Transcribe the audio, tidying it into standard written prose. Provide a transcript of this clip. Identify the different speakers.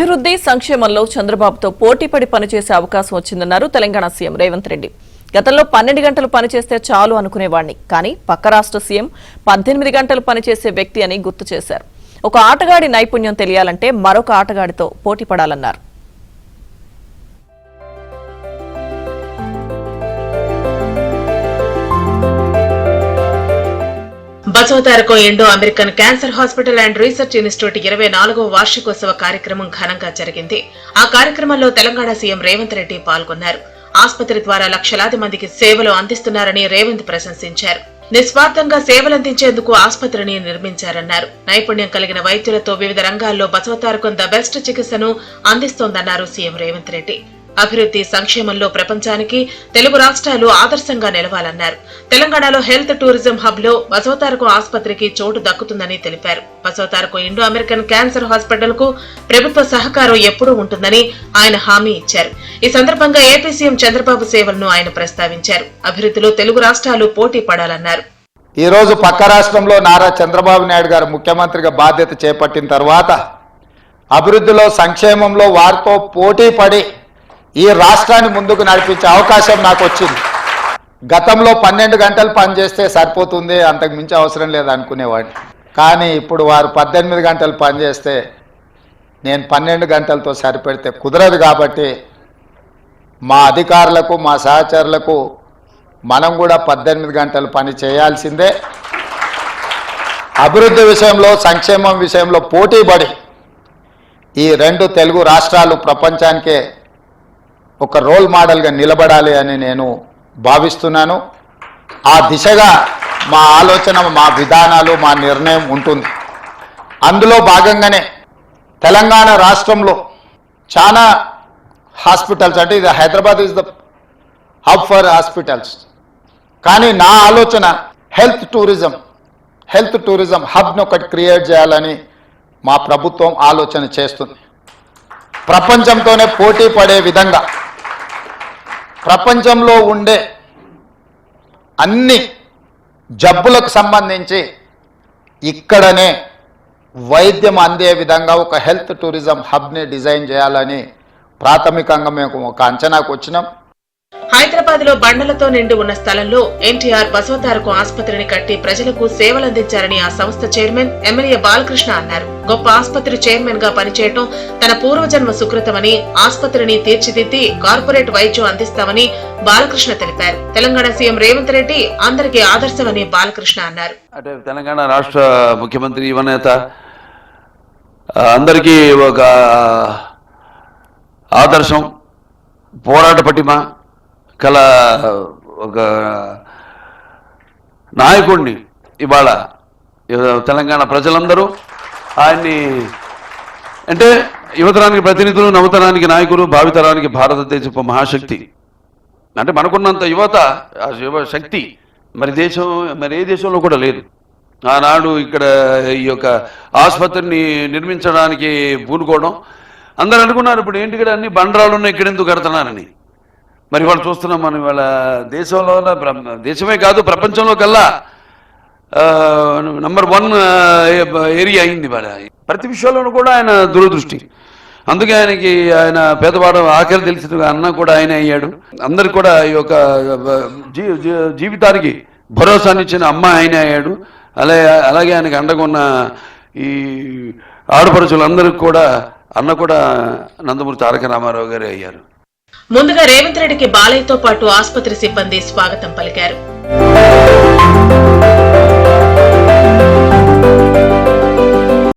Speaker 1: అభివృద్ధి సంక్షేమంలో చంద్రబాబుతో పోటీపడి పనిచేసే అవకాశం వచ్చిందన్నారు తెలంగాణ సీఎం రేవంత్ రెడ్డి. గతంలో 12 గంటలు పనిచేస్తే చాలు అనుకునేవాడిని, కానీ పక్క రాష్ట్ర సీఎం 18 గంటలు పనిచేసే వ్యక్తి అని గుర్తు చేశారు. ఒక ఆటగాడి నైపుణ్యం తెలియాలంటే మరొక ఆటగాడితో పోటీ పడాలన్నారు.
Speaker 2: Basavatarakam Indo American cancer hospital and research institute 24వ వార్షికోత్సవ కార్యక్రమం ఘనంగా జరిగింది. ఆ కార్యక్రమంలో తెలంగాణ సీఎం రేవంత్ రెడ్డి పాల్గొన్నారు. ఆసుపత్రి ద్వారా లక్షలాది మందికి సేవలు అందిస్తున్నారని రేవంత్ ప్రశంసించారు. నిస్వార్థంగా సేవలందించేందుకు ఆసుపత్రిని నిర్మించారన్నారు. నైపుణ్యం కలిగిన వైద్యులతో వివిధ రంగాల్లో బసవతారకం ద బెస్ట్ చికిత్సను అందిస్తోందన్నారు సీఎం రేవంత్ రెడ్డి. అభివృద్ధి సంక్షేమంలో ప్రపంచానికి తెలుగు రాష్ట్రాలు ఆదర్శంగా నిలవాలన్నారు. తెలంగాణలో హెల్త్ టూరిజం హబ్ లో బసవతారకం ఆసుపత్రికి చోటు దక్కుతుందని తెలిపారు. Basavatarakam Indo American cancer hospital కు ప్రభుత్వ సహకారం ఎప్పుడూ ఉంటుందని ఆయన హామీ ఇచ్చారు. ఈ సందర్భంగా ఏపీ సీఎం చంద్రబాబు సేవలను ఆయన ప్రస్తావించారు. అభివృద్ధిలో తెలుగు రాష్ట్రాలు పోటీ పడాలన్నారు.
Speaker 3: ఈ రోజు పక్క రాష్ట్రంలో నారా చంద్రబాబు నాయుడు గారు ముఖ్యమంత్రిగా బాధ్యత చేపట్టిన తర్వాత అభివృద్ధిలో సంక్షేమంలో వారితో పోటీ పడి ఈ రాష్ట్రాన్ని ముందుకు నడిపించే అవకాశం నాకు వచ్చింది. గతంలో 12 గంటలు పనిచేస్తే సరిపోతుంది, అంతకు మించి అవసరం లేదు అనుకునేవాడిని. కానీ ఇప్పుడు వారు 18 గంటలు పనిచేస్తే నేను 12 గంటలతో సరిపెడితే కుదరదు. కాబట్టి మా అధికారులకు మా సహచరులకు మనం కూడా 18 గంటలు పని చేయాల్సిందే. అభివృద్ధి విషయంలో సంక్షేమం విషయంలో పోటీపడి ఈ 2 తెలుగు రాష్ట్రాలు ప్రపంచానికే ఒక రోల్ మోడల్గా నిలబడాలి అని నేను భావిస్తున్నాను. ఆ దిశగా మా ఆలోచన, మా విధానాలు, మా నిర్ణయం ఉంటుంది. అందులో భాగంగానే తెలంగాణ రాష్ట్రంలో చాలా హాస్పిటల్స్, అంటే ఇది Hyderabad is the hub for hospitals, కానీ నా ఆలోచన హెల్త్ టూరిజం హబ్ను ఒకటి క్రియేట్ చేయాలని మా ప్రభుత్వం ఆలోచన చేస్తుంది. ప్రపంచంతోనే పోటీ పడే విధంగా ప్రపంచంలో ఉండే అన్ని జబ్బులకు సంబంధించి ఇక్కడనే వైద్యం అందే విధంగా ఒక హెల్త్ టూరిజం హబ్ని డిజైన్ చేయాలని ప్రాథమికంగా మేము ఒక అంచనాకు వచ్చినాం.
Speaker 2: హైదరాబాద్ లో బండలతో నిండి ఉన్న స్థలంలో ఎన్టీఆర్ బసవతారకం ఆసుపత్రిని కట్టి ప్రజలకు సేవలందించారని ఆ సంస్థ చైర్మన్ ఎమ్మెల్యే బాలకృష్ణ అన్నారు. గొప్ప ఆసుపత్రి చైర్మన్ గా పనిచేయటం తన పూర్వజన్మ సుకృతమని, ఆసుపత్రిని తీర్చిదిద్ది కార్పొరేట్ వైద్యం అందిస్తామని బాలకృష్ణ తెలిపారు. తెలంగాణ సీఎం రేవంత్ రెడ్డి అందరికీ ఆదర్శమని బాలకృష్ణ అన్నారు.
Speaker 4: అంటే తెలంగాణ రాష్ట్ర ముఖ్యమంత్రి యువనేత అందరికీ ఒక ఆదర్శం, పోరాట పటిమ కల ఒక నాయకుడిని ఇవాళ తెలంగాణ ప్రజలందరూ ఆయన్ని, అంటే యువతరానికి ప్రతినిధులు, నవతరానికి నాయకులు, భావితరానికి భారతదేశపు మహాశక్తి. అంటే మనకున్నంత యువత, ఆ యువ శక్తి మరి ఏ దేశంలో కూడా లేదు. ఆనాడు ఇక్కడ ఈ యొక్క ఆసుపత్రిని నిర్మించడానికి పూనుకోవడం, అందరూ అనుకున్నారు ఇప్పుడు ఏంటి ఇక్కడ అన్ని బండరాలు ఉన్నాయి, ఇక్కడ ఎందుకు కడుతున్నారని. మరి వాళ్ళు చూస్తున్నాం మనం ఇవాళ దేశంలో, దేశమే కాదు ప్రపంచంలో కల్లా నంబర్ 1 ఏరియా అయింది ఇవాళ. ప్రతి విషయంలోనూ కూడా ఆయన దూరదృష్టి. అందుకే ఆయన పేదవాడు ఆఖరి తెలిసిన అన్న కూడా ఆయన అయ్యాడు. అందరికి కూడా ఈ యొక్క జీవితానికి భరోసానిచ్చిన అమ్మ ఆయన అయ్యాడు. అలాగే ఆయనకి అండగా ఉన్న ఈ ఆడపడుచులందరికీ కూడా అన్న కూడా నందమూరి తారక రామారావు గారు అయ్యారు.
Speaker 2: ముందుగా రేవంత్ రెడ్డికి బాలయ్యతో పాటు ఆసుపత్రి సిబ్బంది స్వాగతం పలికారు.